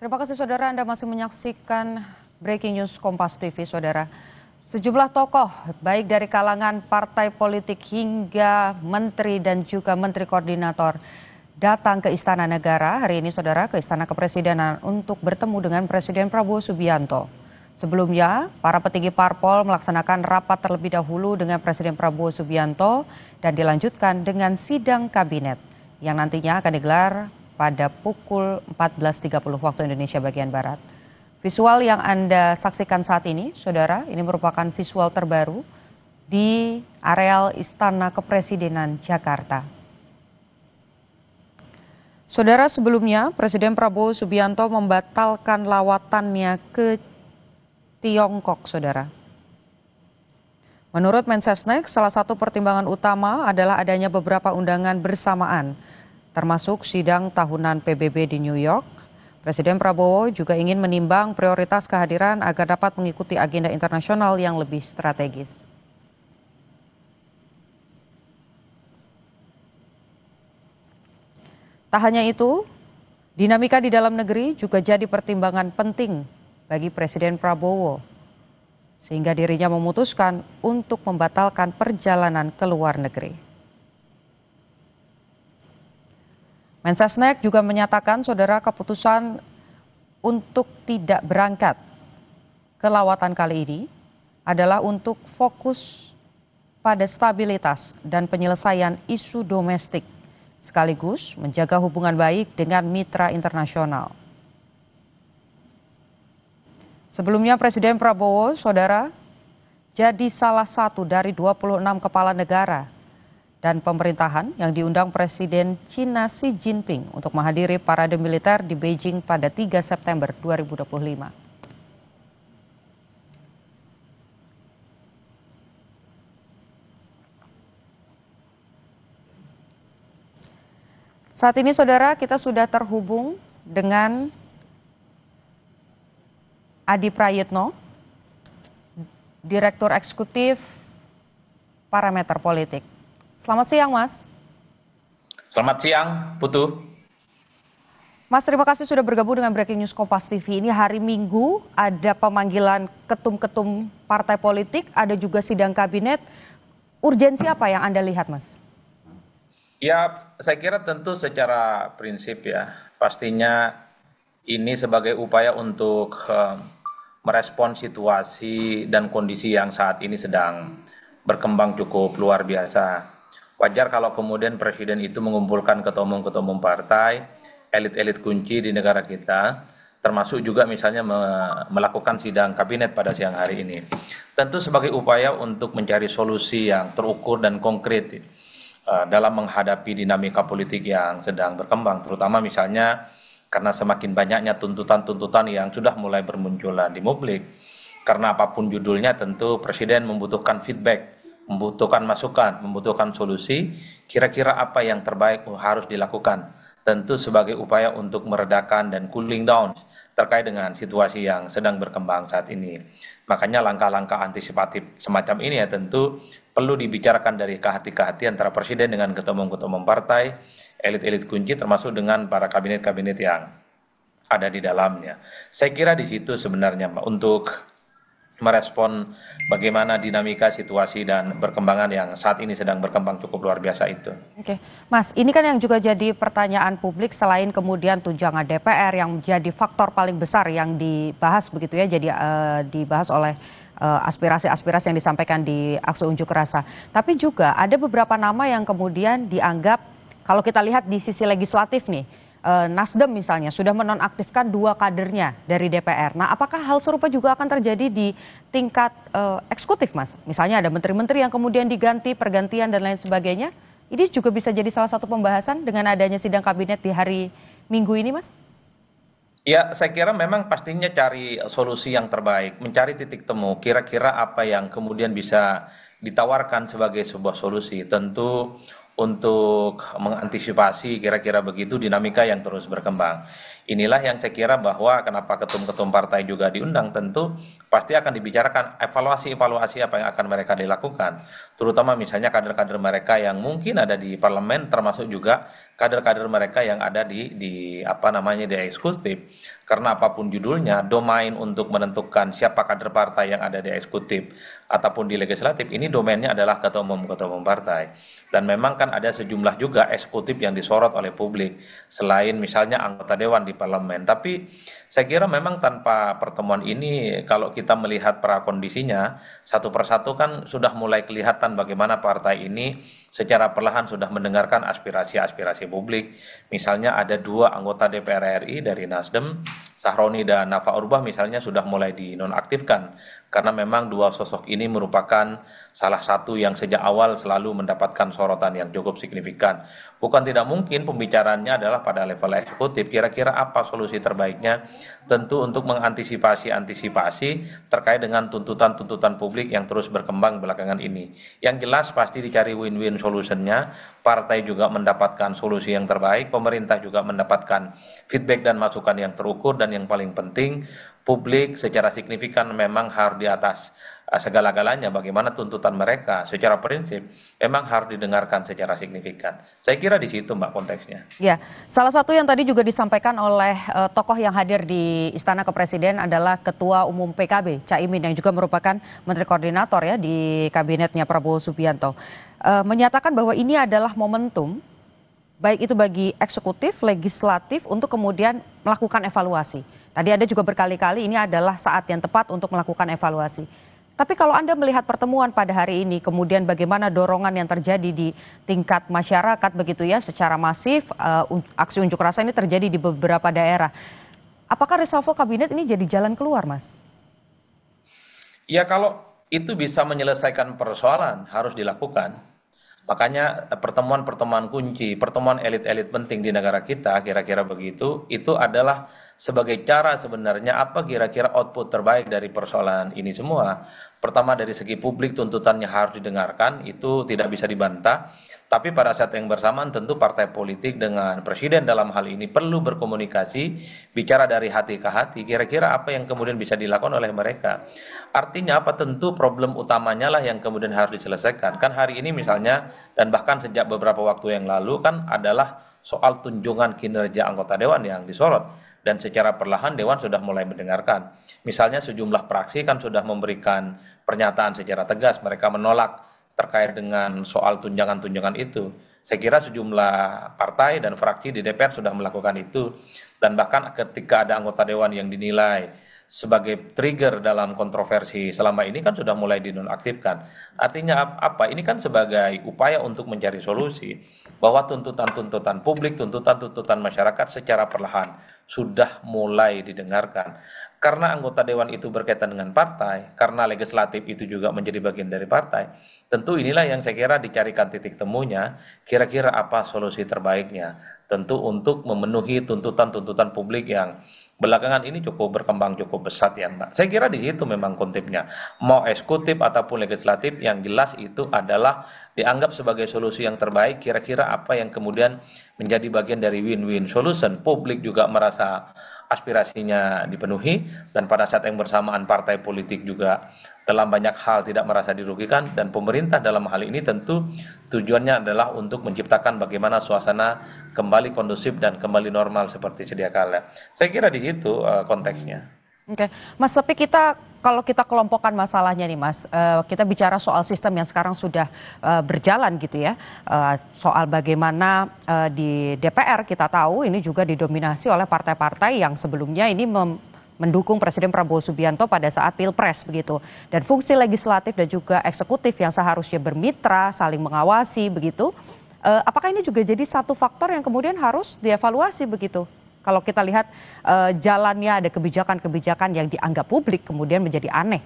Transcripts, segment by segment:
Terima kasih saudara, Anda masih menyaksikan Breaking News Kompas TV, saudara. Sejumlah tokoh, baik dari kalangan partai politik hingga menteri dan juga menteri koordinator, datang ke Istana Negara hari ini, saudara, ke Istana Kepresidenan untuk bertemu dengan Presiden Prabowo Subianto. Sebelumnya, para petinggi parpol melaksanakan rapat terlebih dahulu dengan Presiden Prabowo Subianto dan dilanjutkan dengan sidang kabinet yang nantinya akan digelar pada pukul 14.30 waktu Indonesia bagian Barat. Visual yang Anda saksikan saat ini, saudara, ini merupakan visual terbaru di areal Istana Kepresidenan Jakarta. Saudara, sebelumnya Presiden Prabowo Subianto membatalkan lawatannya ke Tiongkok, saudara. Menurut Mensesnek, salah satu pertimbangan utama adalah adanya beberapa undangan bersamaan, termasuk sidang tahunan PBB di New York. Presiden Prabowo juga ingin menimbang prioritas kehadiran agar dapat mengikuti agenda internasional yang lebih strategis. Tak hanya itu, dinamika di dalam negeri juga jadi pertimbangan penting bagi Presiden Prabowo, sehingga dirinya memutuskan untuk membatalkan perjalanan ke luar negeri. Mensesnek juga menyatakan, saudara, keputusan untuk tidak berangkat ke lawatan kali ini adalah untuk fokus pada stabilitas dan penyelesaian isu domestik, sekaligus menjaga hubungan baik dengan mitra internasional. Sebelumnya Presiden Prabowo, saudara, jadi salah satu dari 26 kepala negara dan pemerintahan yang diundang Presiden China Xi Jinping untuk menghadiri parade militer di Beijing pada 3 September 2025. Saat ini, saudara, kita sudah terhubung dengan Adi Prayitno, Direktur Eksekutif Parameter Politik. Selamat siang, Mas. Selamat siang, Putu. Mas, terima kasih sudah bergabung dengan Breaking News Kompas TV. Ini hari Minggu, ada pemanggilan ketum-ketum partai politik, ada juga sidang kabinet. Urgensi apa yang Anda lihat, Mas? Ya, saya kira tentu secara prinsip ya, pastinya ini sebagai upaya untuk merespon situasi dan kondisi yang saat ini sedang berkembang cukup luar biasa. Wajar kalau kemudian Presiden itu mengumpulkan ketua umum partai, elit-elit kunci di negara kita, termasuk juga misalnya melakukan sidang kabinet pada siang hari ini. Tentu sebagai upaya untuk mencari solusi yang terukur dan konkret dalam menghadapi dinamika politik yang sedang berkembang, terutama misalnya karena semakin banyaknya tuntutan-tuntutan yang sudah mulai bermunculan di publik. Karena apapun judulnya, tentu Presiden membutuhkan feedback, membutuhkan masukan, membutuhkan solusi, kira-kira apa yang terbaik harus dilakukan. Tentu sebagai upaya untuk meredakan dan cooling down terkait dengan situasi yang sedang berkembang saat ini. Makanya langkah-langkah antisipatif semacam ini ya tentu perlu dibicarakan dari kehati-kehati antara Presiden dengan ketua umum partai, elit-elit kunci termasuk dengan para kabinet-kabinet yang ada di dalamnya. Saya kira di situ sebenarnya untuk merespon bagaimana dinamika situasi dan perkembangan yang saat ini sedang berkembang cukup luar biasa itu. Oke, Mas, ini kan yang juga jadi pertanyaan publik selain kemudian tunjangan DPR yang menjadi faktor paling besar yang dibahas begitu ya, jadi dibahas oleh aspirasi-aspirasi yang disampaikan di aksi unjuk rasa. Tapi juga ada beberapa nama yang kemudian dianggap, kalau kita lihat di sisi legislatif nih, Nasdem misalnya sudah menonaktifkan 2 kadernya dari DPR. Nah, apakah hal serupa juga akan terjadi di tingkat eksekutif, Mas? Misalnya ada menteri-menteri yang kemudian diganti, pergantian dan lain sebagainya. Ini juga bisa jadi salah satu pembahasan dengan adanya sidang kabinet di hari Minggu ini, Mas? Ya, saya kira memang pastinya cari solusi yang terbaik, mencari titik temu, kira-kira apa yang kemudian bisa ditawarkan sebagai sebuah solusi. Tentu untuk mengantisipasi kira-kira begitu dinamika yang terus berkembang. Inilah yang saya kira bahwa kenapa ketum-ketum partai juga diundang, tentu pasti akan dibicarakan evaluasi-evaluasi apa yang akan mereka dilakukan. Terutama misalnya kader-kader mereka yang mungkin ada di parlemen, termasuk juga kader-kader mereka yang ada di apa namanya di eksekutif. Karena apapun judulnya, domain untuk menentukan siapa kader partai yang ada di eksekutif ataupun di legislatif ini domainnya adalah ketua umum partai. Dan memang kan ada sejumlah juga eksekutif yang disorot oleh publik selain misalnya anggota dewan di parlemen. Tapi saya kira memang tanpa pertemuan ini kalau kita melihat prakondisinya satu persatu kan sudah mulai kelihatan bagaimana partai ini secara perlahan sudah mendengarkan aspirasi-aspirasi publik. Misalnya ada dua anggota DPR RI dari Nasdem, Sahroni dan Nafa Urbah misalnya sudah mulai dinonaktifkan karena memang dua sosok ini merupakan salah satu yang sejak awal selalu mendapatkan sorotan yang cukup signifikan. Bukan tidak mungkin pembicaraannya adalah pada level eksekutif, kira-kira apa solusi terbaiknya, tentu untuk mengantisipasi terkait dengan tuntutan-tuntutan publik yang terus berkembang belakangan ini. Yang jelas pasti dicari win-win solutionnya, partai juga mendapatkan solusi yang terbaik, pemerintah juga mendapatkan feedback dan masukan yang terukur, dan yang paling penting publik secara signifikan memang harus di atas segala-galanya. Bagaimana tuntutan mereka secara prinsip memang harus didengarkan secara signifikan. Saya kira di situ Mbak konteksnya. Ya, salah satu yang tadi juga disampaikan oleh tokoh yang hadir di Istana Kepresiden adalah Ketua Umum PKB, Caimin, yang juga merupakan Menteri Koordinator ya di kabinetnya Prabowo Subianto. Menyatakan bahwa ini adalah momentum baik itu bagi eksekutif, legislatif untuk kemudian melakukan evaluasi. Tadi Anda juga berkali-kali ini adalah saat yang tepat untuk melakukan evaluasi. Tapi kalau Anda melihat pertemuan pada hari ini, kemudian bagaimana dorongan yang terjadi di tingkat masyarakat begitu ya, secara masif aksi unjuk rasa ini terjadi di beberapa daerah. Apakah reshuffle kabinet ini jadi jalan keluar, Mas? Ya kalau itu bisa menyelesaikan persoalan harus dilakukan. Makanya pertemuan-pertemuan kunci, pertemuan elit-elit penting di negara kita, kira-kira begitu, itu adalah sebagai cara sebenarnya apa kira-kira output terbaik dari persoalan ini semua. Pertama dari segi publik tuntutannya harus didengarkan, itu tidak bisa dibantah. Tapi pada saat yang bersamaan tentu partai politik dengan presiden dalam hal ini perlu berkomunikasi, bicara dari hati ke hati, kira-kira apa yang kemudian bisa dilakukan oleh mereka. Artinya apa? Tentu problem utamanya lah yang kemudian harus diselesaikan. Kan hari ini misalnya, dan bahkan sejak beberapa waktu yang lalu kan adalah soal tunjangan kinerja anggota dewan yang disorot. Dan secara perlahan dewan sudah mulai mendengarkan. Misalnya sejumlah fraksi kan sudah memberikan pernyataan secara tegas, mereka menolak terkait dengan soal tunjangan-tunjangan itu. Saya kira sejumlah partai dan fraksi di DPR sudah melakukan itu. Dan bahkan ketika ada anggota dewan yang dinilai sebagai trigger dalam kontroversi selama ini kan sudah mulai dinonaktifkan. Artinya apa? Ini kan sebagai upaya untuk mencari solusi bahwa tuntutan-tuntutan publik, tuntutan-tuntutan masyarakat secara perlahan sudah mulai didengarkan. Karena anggota dewan itu berkaitan dengan partai, karena legislatif itu juga menjadi bagian dari partai, tentu inilah yang saya kira dicarikan titik temunya, kira-kira apa solusi terbaiknya. Tentu untuk memenuhi tuntutan-tuntutan publik yang belakangan ini cukup berkembang cukup pesat ya Mbak. Saya kira di situ memang konsepnya. Mau eksekutif ataupun legislatif yang jelas itu adalah dianggap sebagai solusi yang terbaik, kira-kira apa yang kemudian menjadi bagian dari win-win solution. Publik juga merasa aspirasinya dipenuhi dan pada saat yang bersamaan partai politik juga dalam banyak hal tidak merasa dirugikan dan pemerintah dalam hal ini tentu tujuannya adalah untuk menciptakan bagaimana suasana kembali kondusif dan kembali normal seperti sedia kala. Saya kira di situ konteksnya. Oke, Mas, tapi kalau kita kelompokkan masalahnya nih Mas, kita bicara soal sistem yang sekarang sudah berjalan gitu ya, soal bagaimana di DPR kita tahu ini juga didominasi oleh partai-partai yang sebelumnya ini mendukung Presiden Prabowo Subianto pada saat Pilpres begitu. Dan fungsi legislatif dan juga eksekutif yang seharusnya bermitra, saling mengawasi begitu. Apakah ini juga jadi satu faktor yang kemudian harus dievaluasi begitu? Kalau kita lihat jalannya ada kebijakan-kebijakan yang dianggap publik kemudian menjadi aneh.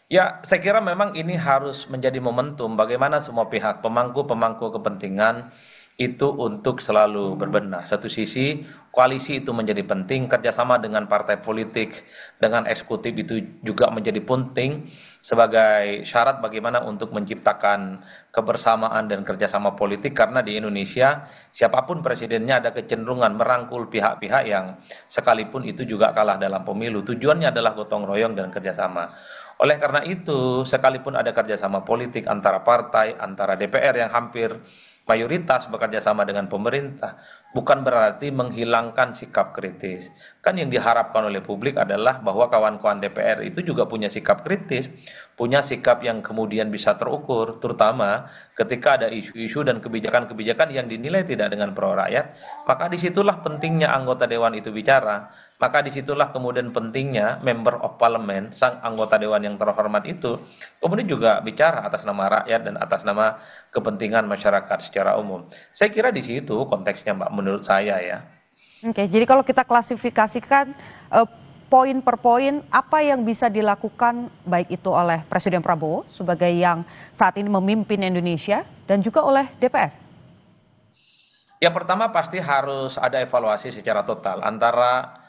Ya, saya kira memang ini harus menjadi momentum bagaimana semua pihak pemangku-pemangku kepentingan itu untuk selalu berbenah. Satu sisi, koalisi itu menjadi penting, kerjasama dengan partai politik, dengan eksekutif itu juga menjadi penting sebagai syarat bagaimana untuk menciptakan kebersamaan dan kerjasama politik, karena di Indonesia siapapun presidennya ada kecenderungan merangkul pihak-pihak yang sekalipun itu juga kalah dalam pemilu. Tujuannya adalah gotong royong dan kerjasama. Oleh karena itu, sekalipun ada kerjasama politik antara partai, antara DPR yang hampir mayoritas bekerja sama dengan pemerintah, bukan berarti menghilangkan sikap kritis. Kan yang diharapkan oleh publik adalah bahwa kawan-kawan DPR itu juga punya sikap kritis, punya sikap yang kemudian bisa terukur, terutama ketika ada isu-isu dan kebijakan-kebijakan yang dinilai tidak dengan pro rakyat, maka disitulah pentingnya anggota dewan itu bicara. Maka disitulah kemudian pentingnya member of parliament, sang anggota dewan yang terhormat itu, kemudian juga bicara atas nama rakyat dan atas nama kepentingan masyarakat secara umum. Saya kira di situ konteksnya, Mbak, menurut saya ya. Oke, jadi kalau kita klasifikasikan poin per poin, apa yang bisa dilakukan baik itu oleh Presiden Prabowo sebagai yang saat ini memimpin Indonesia dan juga oleh DPR? Ya pertama pasti harus ada evaluasi secara total antara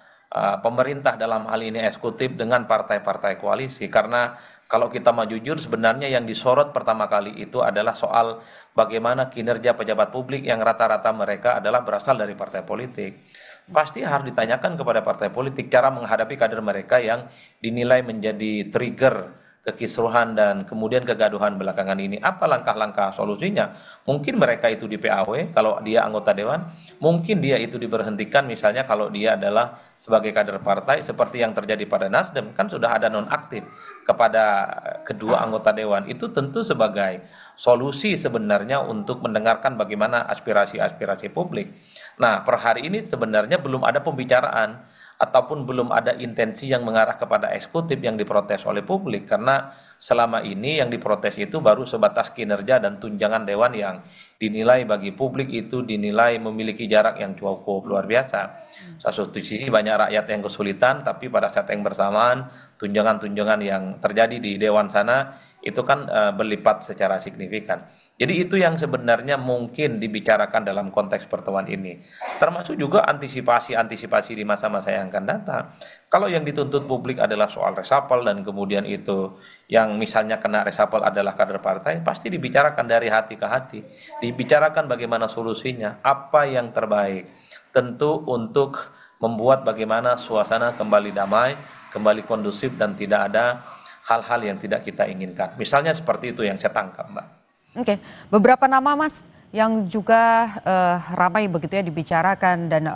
pemerintah dalam hal ini eksekutif dengan partai-partai koalisi, karena kalau kita mau jujur sebenarnya yang disorot pertama kali itu adalah soal bagaimana kinerja pejabat publik yang rata-rata mereka adalah berasal dari partai politik. Pasti harus ditanyakan kepada partai politik cara menghadapi kader mereka yang dinilai menjadi trigger kekisruhan dan kemudian kegaduhan belakangan ini. Apa langkah-langkah solusinya? Mungkin mereka itu di PAW kalau dia anggota dewan, mungkin dia itu diberhentikan misalnya kalau dia adalah sebagai kader partai, seperti yang terjadi pada Nasdem, kan sudah ada nonaktif kepada kedua anggota dewan. Itu tentu sebagai solusi sebenarnya untuk mendengarkan bagaimana aspirasi-aspirasi publik. Nah, per hari ini sebenarnya belum ada pembicaraan ataupun belum ada intensi yang mengarah kepada eksekutif yang diprotes oleh publik, karena selama ini yang diprotes itu baru sebatas kinerja dan tunjangan dewan yang dinilai bagi publik itu dinilai memiliki jarak yang cukup luar biasa. Satu sisi banyak rakyat yang kesulitan, tapi pada saat yang bersamaan tunjangan-tunjangan yang terjadi di dewan sana itu kan berlipat secara signifikan. Jadi itu yang sebenarnya mungkin dibicarakan dalam konteks pertemuan ini. Termasuk juga antisipasi-antisipasi di masa-masa yang akan datang. Kalau yang dituntut publik adalah soal resapel dan kemudian itu yang misalnya kena resapel adalah kader partai, pasti dibicarakan dari hati ke hati. Dibicarakan bagaimana solusinya, apa yang terbaik. Tentu untuk membuat bagaimana suasana kembali damai, kembali kondusif dan tidak ada hal-hal yang tidak kita inginkan. Misalnya seperti itu yang saya tangkap, Mbak. Oke, beberapa nama Mas yang juga ramai begitu ya dibicarakan dan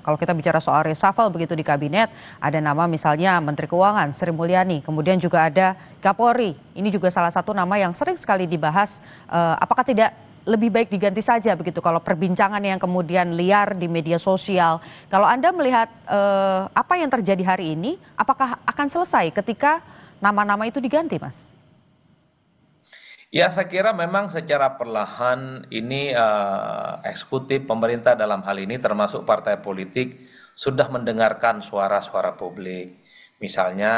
kalau kita bicara soal reshuffle begitu di kabinet, ada nama misalnya Menteri Keuangan Sri Mulyani, kemudian juga ada Kapolri. Ini juga salah satu nama yang sering sekali dibahas. Apakah tidak lebih baik diganti saja begitu kalau perbincangan yang kemudian liar di media sosial. Kalau Anda melihat apa yang terjadi hari ini, apakah akan selesai ketika nama-nama itu diganti, Mas? Ya, saya kira memang secara perlahan ini eksekutif pemerintah dalam hal ini termasuk partai politik sudah mendengarkan suara-suara publik. Misalnya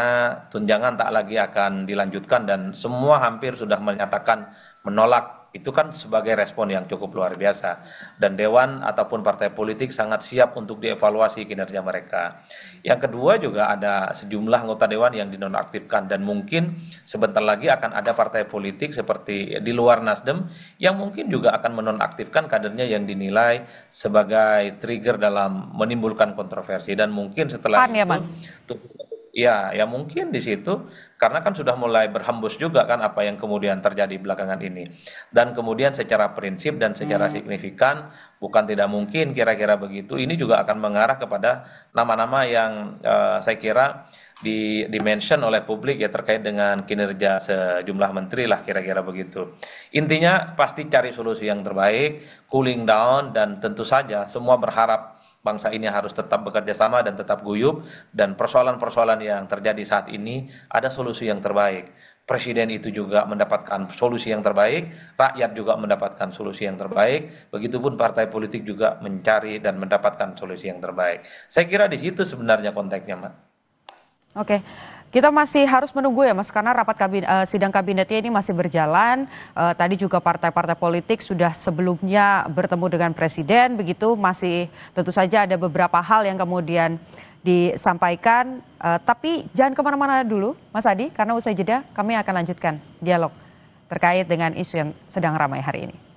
tunjangan tak lagi akan dilanjutkan dan semua hampir sudah menyatakan menolak. Itu kan sebagai respon yang cukup luar biasa. Dan dewan ataupun partai politik sangat siap untuk dievaluasi kinerja mereka. Yang kedua juga ada sejumlah anggota dewan yang dinonaktifkan dan mungkin sebentar lagi akan ada partai politik seperti di luar Nasdem yang mungkin juga akan menonaktifkan kadernya yang dinilai sebagai trigger dalam menimbulkan kontroversi. Dan mungkin setelah Pan ya, itu Mas? ya mungkin di situ karena kan sudah mulai berhembus juga kan apa yang kemudian terjadi belakangan ini. Dan kemudian secara prinsip dan secara signifikan bukan tidak mungkin kira-kira begitu. Ini juga akan mengarah kepada nama-nama yang saya kira di-mention oleh publik ya terkait dengan kinerja sejumlah menteri lah kira-kira begitu. Intinya pasti cari solusi yang terbaik, cooling down dan tentu saja semua berharap bangsa ini harus tetap bekerja sama dan tetap guyup dan persoalan-persoalan yang terjadi saat ini ada solusi yang terbaik. Presiden itu juga mendapatkan solusi yang terbaik, rakyat juga mendapatkan solusi yang terbaik, begitupun partai politik juga mencari dan mendapatkan solusi yang terbaik. Saya kira di situ sebenarnya konteksnya, Mbak. Oke, Kita masih harus menunggu ya Mas, karena sidang kabinetnya ini masih berjalan. Tadi juga partai-partai politik sudah sebelumnya bertemu dengan Presiden, begitu masih tentu saja ada beberapa hal yang kemudian disampaikan. Tapi jangan kemana-mana dulu Mas Adi, karena usai jeda kami akan lanjutkan dialog terkait dengan isu yang sedang ramai hari ini.